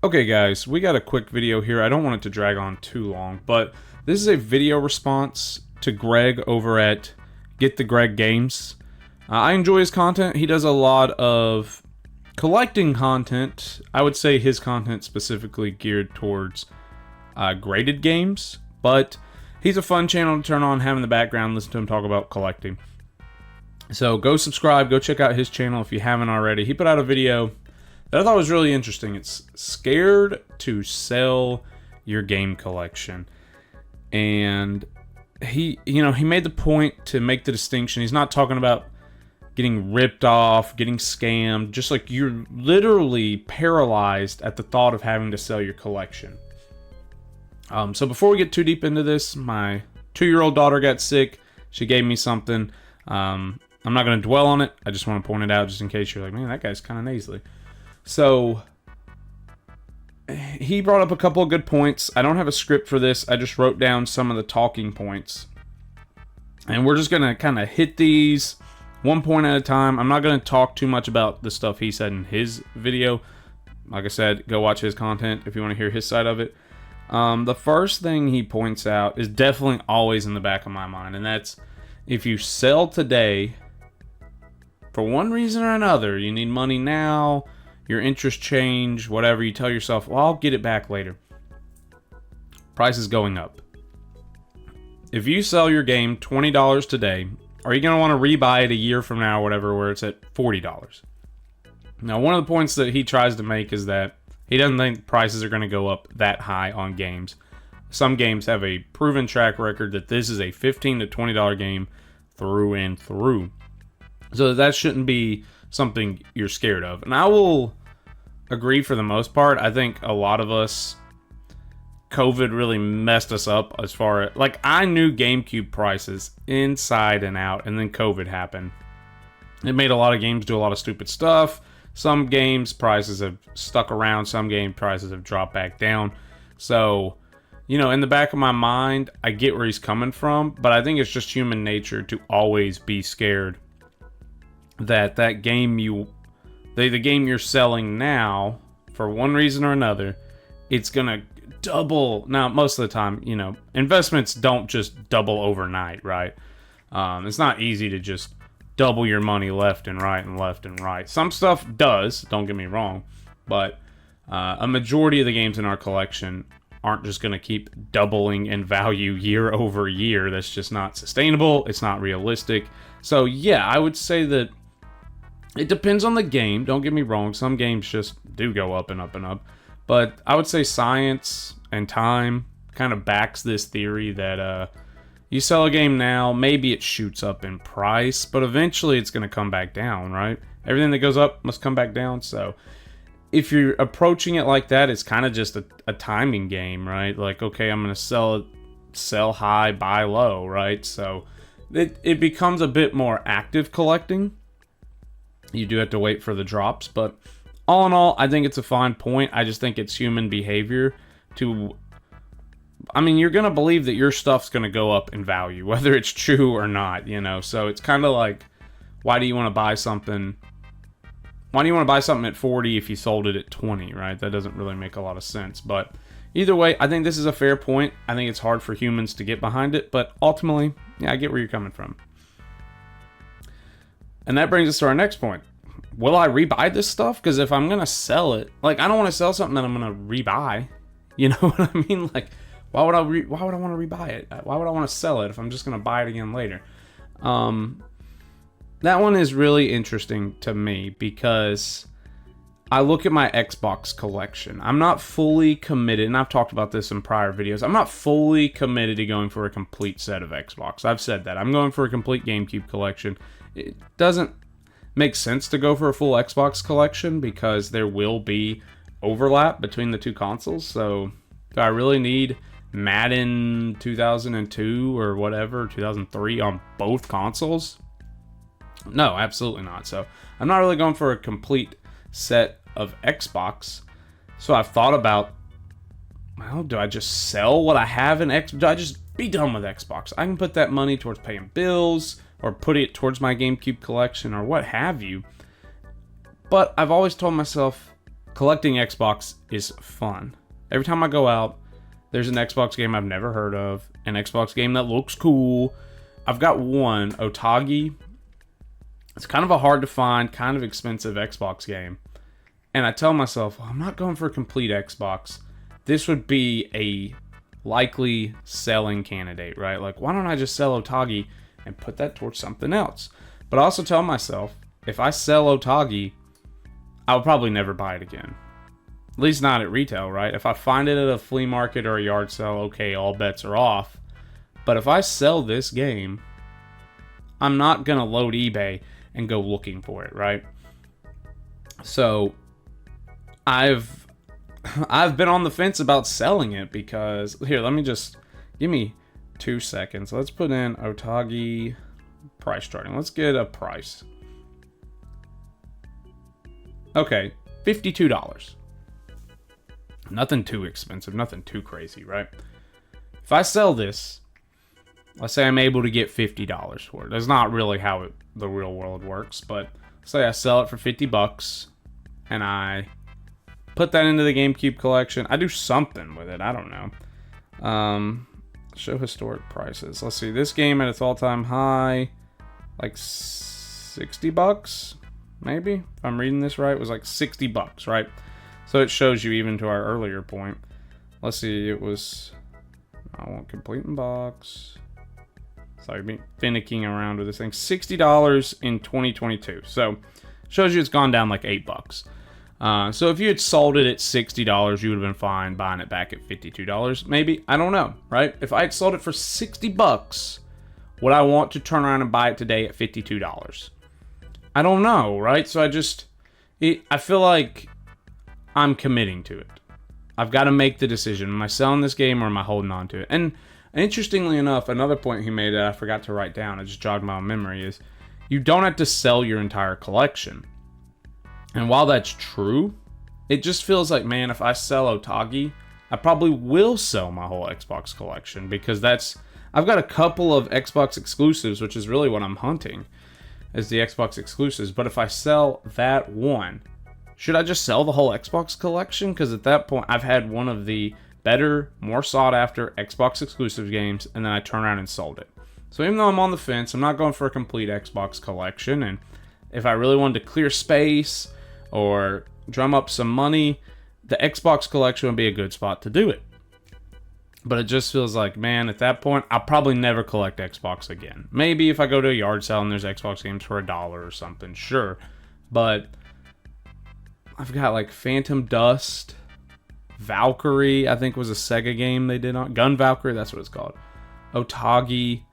Okay guys, we got a quick video here. I don't want it to drag on too long, but this is a video response to Greg over at GetTheGamsGreg. I enjoy his content. He does a lot of collecting content. I would say his content specifically geared towards graded games, but he's a fun channel to turn on, have in the background, listen to him talk about collecting. So go subscribe, go check out his channel if you haven't already. He put out a video that I thought was really interesting. It's scared to sell your game collection. And he made the point to make the distinction. He's not talking about getting ripped off, getting scammed, just like you're literally paralyzed at the thought of having to sell your collection. So before we get too deep into this, my 2-year-old daughter got sick. She gave me something. I'm not going to dwell on it. I just want to point it out just in case you're like, man, that guy's kind of nasally. So he brought up a couple of good points. I don't have a script for this. I just wrote down some of the talking points. And we're just going to kind of hit these one point at a time. I'm not going to talk too much about the stuff he said in his video. Like I said, go watch his content if you want to hear his side of it. The first thing he points out is definitely always in the back of my mind. And that's if you sell today, for one reason or another, you need money now, your interest change, whatever, you tell yourself, well, I'll get it back later. Price is going up. If you sell your game $20 today, are you going to want to rebuy it a year from now or whatever where it's at $40? Now, one of the points that he tries to make is that he doesn't think prices are going to go up that high on games. Some games have a proven track record that this is a $15 to $20 game through and through. So that shouldn't be something you're scared of. And I will agree for the most part. I think a lot of us, COVID really messed us up as far as, like, I knew GameCube prices inside and out, and then COVID happened. It made a lot of games do a lot of stupid stuff. Some games prices have stuck around. Some game prices have dropped back down. So, in the back of my mind, I get where he's coming from, but I think it's just human nature to always be scared that game the game you're selling now, for one reason or another, it's gonna double. Now, most of the time, investments don't just double overnight, right? It's not easy to just double your money left and right and left and right. Some stuff does, don't get me wrong, but a majority of the games in our collection aren't just going to keep doubling in value year over year. That's just not sustainable. It's not realistic. So yeah, I would say that it depends on the game. Don't get me wrong. Some games just do go up and up and up. But I would say science and time kind of backs this theory that you sell a game now, maybe it shoots up in price, but eventually it's going to come back down, right? Everything that goes up must come back down. So if you're approaching it like that, it's kind of just a timing game, right? Like, okay, I'm going to sell high, buy low, right? So it becomes a bit more active collecting. You do have to wait for the drops, but all in all, I think it's a fine point. I just think it's human behavior to, you're going to believe that your stuff's going to go up in value, whether it's true or not, So it's kind of like, why do you want to buy something at 40 if you sold it at 20, right? That doesn't really make a lot of sense. But either way, I think this is a fair point. I think it's hard for humans to get behind it, but ultimately, yeah, I get where you're coming from. And that brings us to our next point. Will I rebuy this stuff? Because if I'm going to sell it, I don't want to sell something that I'm going to rebuy. You know what I mean? Why would I want to rebuy it? Why would I want to sell it if I'm just going to buy it again later? That one is really interesting to me because I look at my Xbox collection. I'm not fully committed, and I've talked about this in prior videos. I'm not fully committed to going for a complete set of Xbox. I've said that. I'm going for a complete GameCube collection. It doesn't make sense to go for a full Xbox collection because there will be overlap between the two consoles. So do I really need Madden 2002 or whatever, 2003 on both consoles? No, absolutely not. So I'm not really going for a complete set of Xbox. So I've thought about, well, do I just sell what I have in Xbox? Do I just be done with Xbox? I can put that money towards paying bills or put it towards my GameCube collection or what have you. But I've always told myself, collecting Xbox is fun. Every time I go out, there's an Xbox game I've never heard of, an Xbox game that looks cool. I've got one, Otage. It's kind of a hard to find, kind of expensive Xbox game. And I tell myself, well, I'm not going for a complete Xbox. This would be a likely selling candidate, right? Like, why don't I just sell Otage and put that towards something else? But I also tell myself, if I sell Otage, I'll probably never buy it again. At least not at retail, right? If I find it at a flea market or a yard sale, okay, all bets are off. But if I sell this game, I'm not going to load eBay and go looking for it, right? So I've been on the fence about selling it because, here, let me just, give me 2 seconds. Let's put in Otage price charting. Let's get a price. Okay, $52. Nothing too expensive, nothing too crazy, right? If I sell this, let's say I'm able to get $50 for it. That's not really how the real world works, but say I sell it for $50 and I put that into the GameCube collection. I do something with it. I don't know. Show historic prices. Let's see. This game at its all-time high, like $60, maybe. If I'm reading this right, it was like $60, right? So it shows you even to our earlier point. Let's see. It was. I want complete in box. Sorry, being finicking around with this thing. $60 in 2022. So shows you it's gone down like $8. So if you had sold it at $60, you would have been fine buying it back at $52. Maybe. I don't know, right? If I had sold it for $60, would I want to turn around and buy it today at $52? I don't know, right? So I feel like I'm committing to it. I've got to make the decision. Am I selling this game or am I holding on to it? And interestingly enough, another point he made that I forgot to write down, it just jogged my memory, is you don't have to sell your entire collection. And while that's true, it just feels like, man, if I sell Otage, I probably will sell my whole Xbox collection because I've got a couple of Xbox exclusives, which is really what I'm hunting, is the Xbox exclusives. But if I sell that one, should I just sell the whole Xbox collection? Because at that point, I've had one of the better, more sought-after Xbox exclusive games, and then I turn around and sold it. So even though I'm on the fence, I'm not going for a complete Xbox collection. And if I really wanted to clear space or drum up some money, the Xbox collection would be a good spot to do it. But it just feels like, man, at that point, I'll probably never collect Xbox again. Maybe if I go to a yard sale and there's Xbox games for $1 or something, sure. But I've got like Phantom Dust, Valkyrie, I think was a Sega game they did on. Gun Valkyrie, that's what it's called. Otage.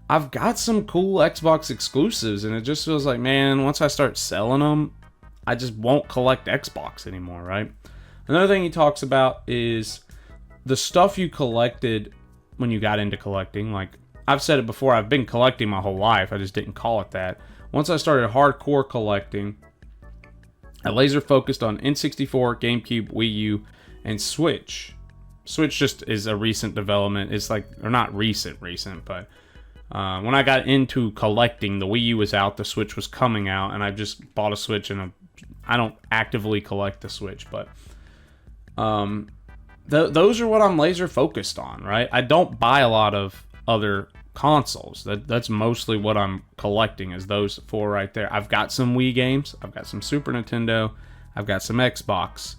I've got some cool Xbox exclusives, and it just feels like, man, once I start selling them, I just won't collect Xbox anymore, right? Another thing he talks about is the stuff you collected when you got into collecting. Like, I've said it before, I've been collecting my whole life, I just didn't call it that. Once I started hardcore collecting, I laser focused on N64, GameCube, Wii U, and Switch. Switch just is a recent development. It's like, or not recent, but when I got into collecting, the Wii U was out, the Switch was coming out, and I just bought a Switch, and I don't actively collect the Switch, but those are what I'm laser focused on, right? I don't buy a lot of other consoles. That's mostly what I'm collecting, is those four right there. I've got some Wii games, I've got some Super Nintendo, I've got some Xbox.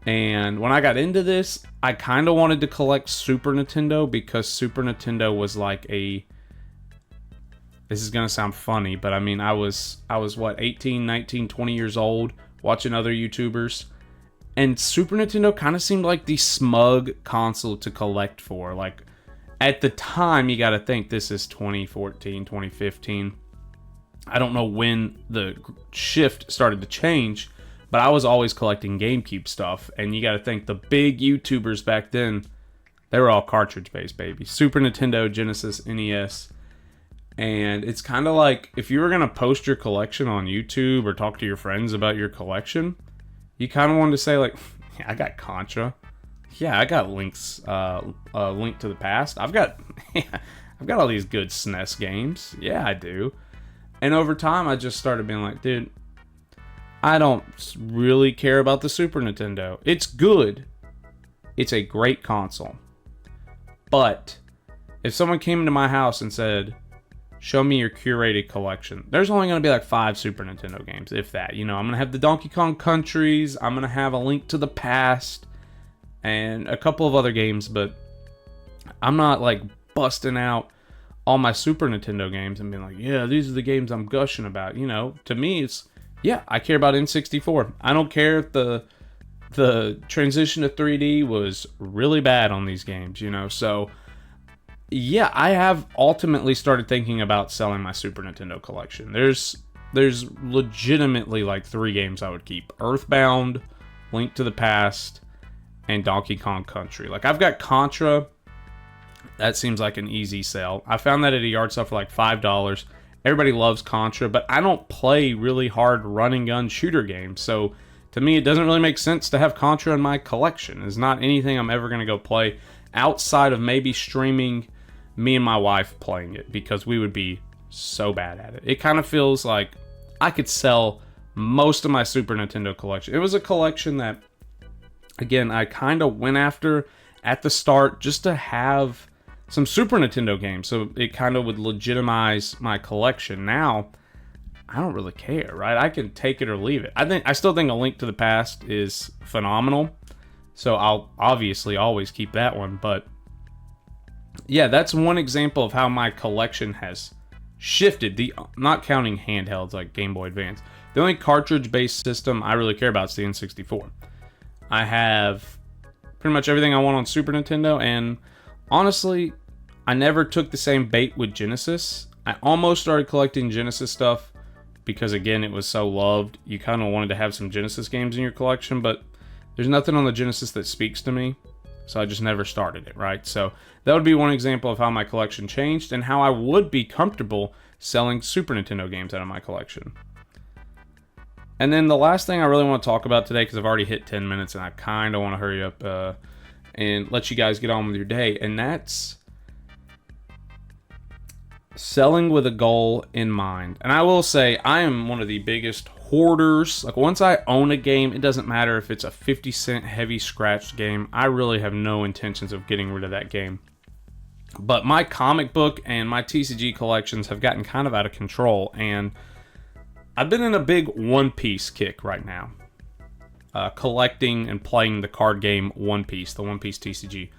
And when I got into this, I kind of wanted to collect Super Nintendo because Super Nintendo was like this is going to sound funny, but I mean, I was what, 18, 19, 20 years old watching other YouTubers, and Super Nintendo kind of seemed like the smug console to collect for. Like, at the time, you got to think this is 2014, 2015. I don't know when the shift started to change, but I was always collecting GameCube stuff, and you got to think the big YouTubers back then, they were all cartridge-based, baby. Super Nintendo, Genesis, NES, and it's kind of like, if you were going to post your collection on YouTube or talk to your friends about your collection, you kind of wanted to say, like, yeah, I got Contra. Yeah, I got Link's Link to the Past. I've got all these good SNES games. Yeah, I do. And over time, I just started being like, dude, I don't really care about the Super Nintendo. It's good. It's a great console. But if someone came into my house and said, show me your curated collection, there's only going to be like 5 Super Nintendo games, if that. You know, I'm going to have the Donkey Kong Countries, I'm going to have A Link to the Past, and a couple of other games, but I'm not like busting out all my Super Nintendo games and being like, yeah, these are the games I'm gushing about. You know, to me, it's, yeah, I care about N64. I don't care if the transition to 3D was really bad on these games, you know. So yeah, I have ultimately started thinking about selling my Super Nintendo collection. There's legitimately like 3 games I would keep: Earthbound, Link to the Past, and Donkey Kong Country. Like, I've got Contra. That seems like an easy sell. I found that at a yard sale for like $5. Everybody loves Contra, but I don't play really hard run-and gun shooter games, so to me it doesn't really make sense to have Contra in my collection. It's not anything I'm ever going to go play outside of maybe streaming me and my wife playing it, because we would be so bad at it. It kind of feels like I could sell most of my Super Nintendo collection. It was a collection that, again, I kind of went after at the start just to have some Super Nintendo games, so it kind of would legitimize my collection. Now, I don't really care, right? I can take it or leave it. I still think A Link to the Past is phenomenal, so I'll obviously always keep that one. But yeah, that's one example of how my collection has shifted. Not counting handhelds like Game Boy Advance. The only cartridge-based system I really care about is the N64. I have pretty much everything I want on Super Nintendo, and honestly, I never took the same bait with Genesis. I almost started collecting Genesis stuff because, again, it was so loved. You kind of wanted to have some Genesis games in your collection, but there's nothing on the Genesis that speaks to me, so I just never started it, right? So that would be one example of how my collection changed and how I would be comfortable selling Super Nintendo games out of my collection. And then the last thing I really want to talk about today, because I've already hit 10 minutes and I kind of want to hurry up and let you guys get on with your day, and that's selling with a goal in mind. And I will say, I am one of the biggest hoarders. Like, once I own a game, it doesn't matter if it's a 50-cent heavy scratched game. I really have no intentions of getting rid of that game. But my comic book and my TCG collections have gotten kind of out of control, and I've been in a big One Piece kick right now. Collecting and playing the card game One Piece, the One Piece TCG.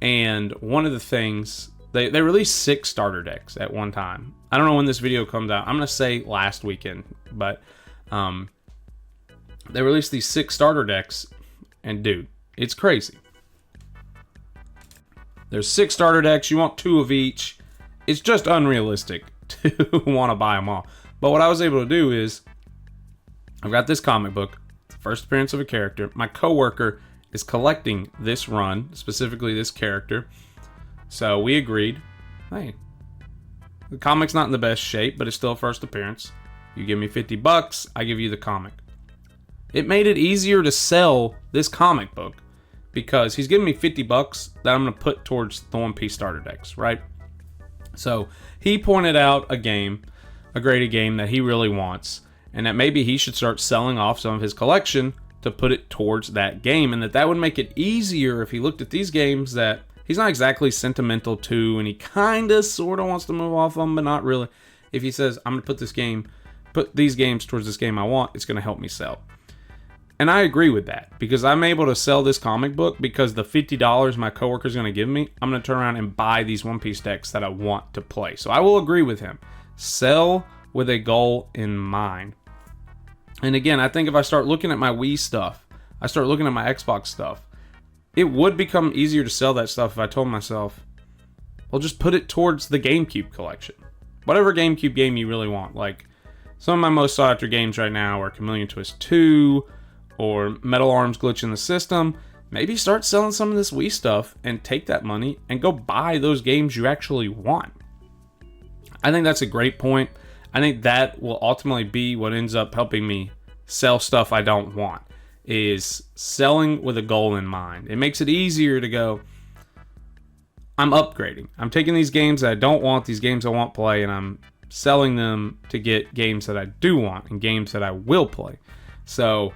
And one of the things, they released 6 starter decks at one time. I don't know when this video comes out. I'm going to say last weekend, but they released these 6 starter decks, and dude, it's crazy. There's 6 starter decks. You want 2 of each. It's just unrealistic to want to buy them all. But what I was able to do is, I've got this comic book, first appearance of a character. My coworker is collecting this run, specifically this character. So we agreed, hey, the comic's not in the best shape, but it's still a first appearance. You give me $50, I give you the comic. It made it easier to sell this comic book because he's giving me $50 that I'm going to put towards the One Piece starter decks, right? So he pointed out a graded game that he really wants, and that maybe he should start selling off some of his collection to put it towards that game, and that would make it easier if he looked at these games that he's not exactly sentimental to, and he kind of sort of wants to move off them, but not really. If he says, I'm going to put these games towards this game I want, it's going to help me sell. And I agree with that, because I'm able to sell this comic book because the $50 my coworker's going to give me, I'm going to turn around and buy these One Piece decks that I want to play. So I will agree with him. Sell with a goal in mind. And again, I think if I start looking at my Wii stuff, I start looking at my Xbox stuff, it would become easier to sell that stuff if I told myself, well, just put it towards the GameCube collection. Whatever GameCube game you really want. Like, some of my most sought after games right now are Chameleon Twist 2 or Metal Arms Glitch in the System. Maybe start selling some of this Wii stuff and take that money and go buy those games you actually want. I think that's a great point. I think that will ultimately be what ends up helping me sell stuff I don't want, is selling with a goal in mind. It makes it easier to go, I'm upgrading. I'm taking these games that I don't want, these games I won't play, and I'm selling them to get games that I do want and games that I will play. So,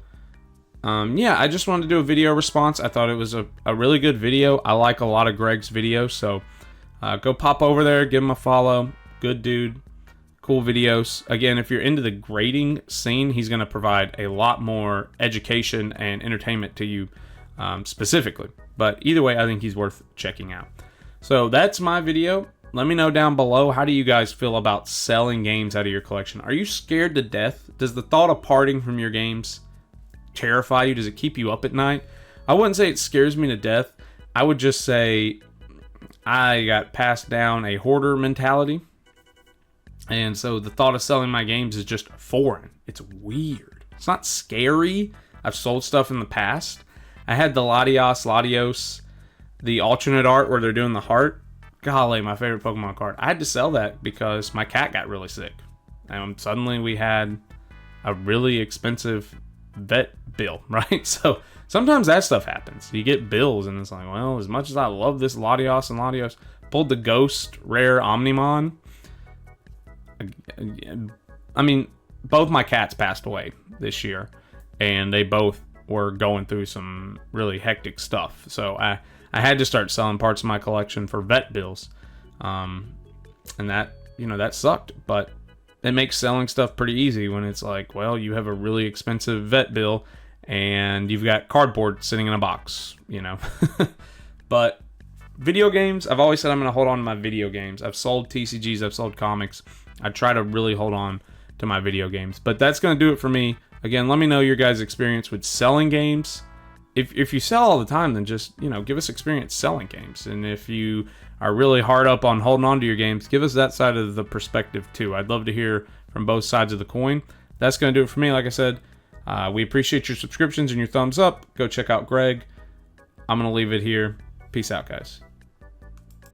yeah, I just wanted to do a video response. I thought it was a really good video. I like a lot of Greg's videos, so go pop over there, give him a follow. Good dude, cool videos. Again, if you're into the grading scene, he's going to provide a lot more education and entertainment to you specifically. But either way, I think he's worth checking out. So that's my video. Let me know down below, how do you guys feel about selling games out of your collection? Are you scared to death? Does the thought of parting from your games terrify you? Does it keep you up at night? I wouldn't say it scares me to death. I would just say I got passed down a hoarder mentality. And so the thought of selling my games is just foreign. It's weird. It's not scary. I've sold stuff in the past. I had the Latios, the alternate art where they're doing the heart. Golly, my favorite Pokemon card. I had to sell that because my cat got really sick. And suddenly we had a really expensive vet bill, right? So sometimes that stuff happens. You get bills and it's like, well, as much as I love this Latios, pulled the Ghost Rare Omnimon. I mean, both my cats passed away this year, and they both were going through some really hectic stuff. So I had to start selling parts of my collection for vet bills, and that, that sucked. But it makes selling stuff pretty easy when it's like, well, you have a really expensive vet bill, and you've got cardboard sitting in a box, But video games, I've always said I'm going to hold on to my video games. I've sold TCGs, I've sold comics. I try to really hold on to my video games. But that's going to do it for me. Again, let me know your guys' experience with selling games. If you sell all the time, then just, give us experience selling games. And if you are really hard up on holding on to your games, give us that side of the perspective too. I'd love to hear from both sides of the coin. That's going to do it for me. Like I said, we appreciate your subscriptions and your thumbs up. Go check out Greg. I'm going to leave it here. Peace out, guys.